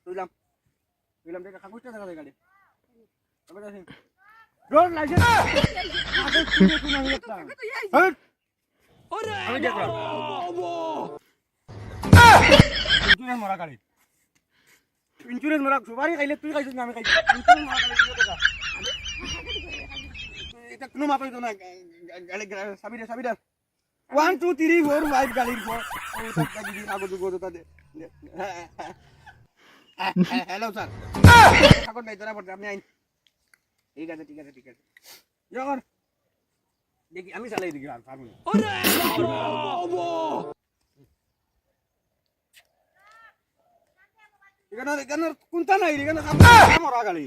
তুইলাম দেখা কাগজটা দেখা গাড়ি কাগজ আছে রোড লাইসেন্স কাগজ তুই কোন আমি দেখতাম আমি দেখলাম ইন্স্যুরেন্স মারা গাড়ি ইন্স্যুরেন্স মারা সবারই খাইলে তুই খাইছিস না আমি খাইছি ইন্স্যুরেন্স মারা গাড়ি টাকা এটা কোনো মাপাই তো না গাড়ি সাবিদা 1 2 3 4 5 গাড়ির পর কাগজ গোদা দে হ্যালো স্যার কাগজ নাই ধরা পড়ছে আপনি আইন ঠিক আছে যখন দেখি আমি চালাই দেখি আর পারবো না এখানে কোনটা নাই এখানে মরা গাড়ি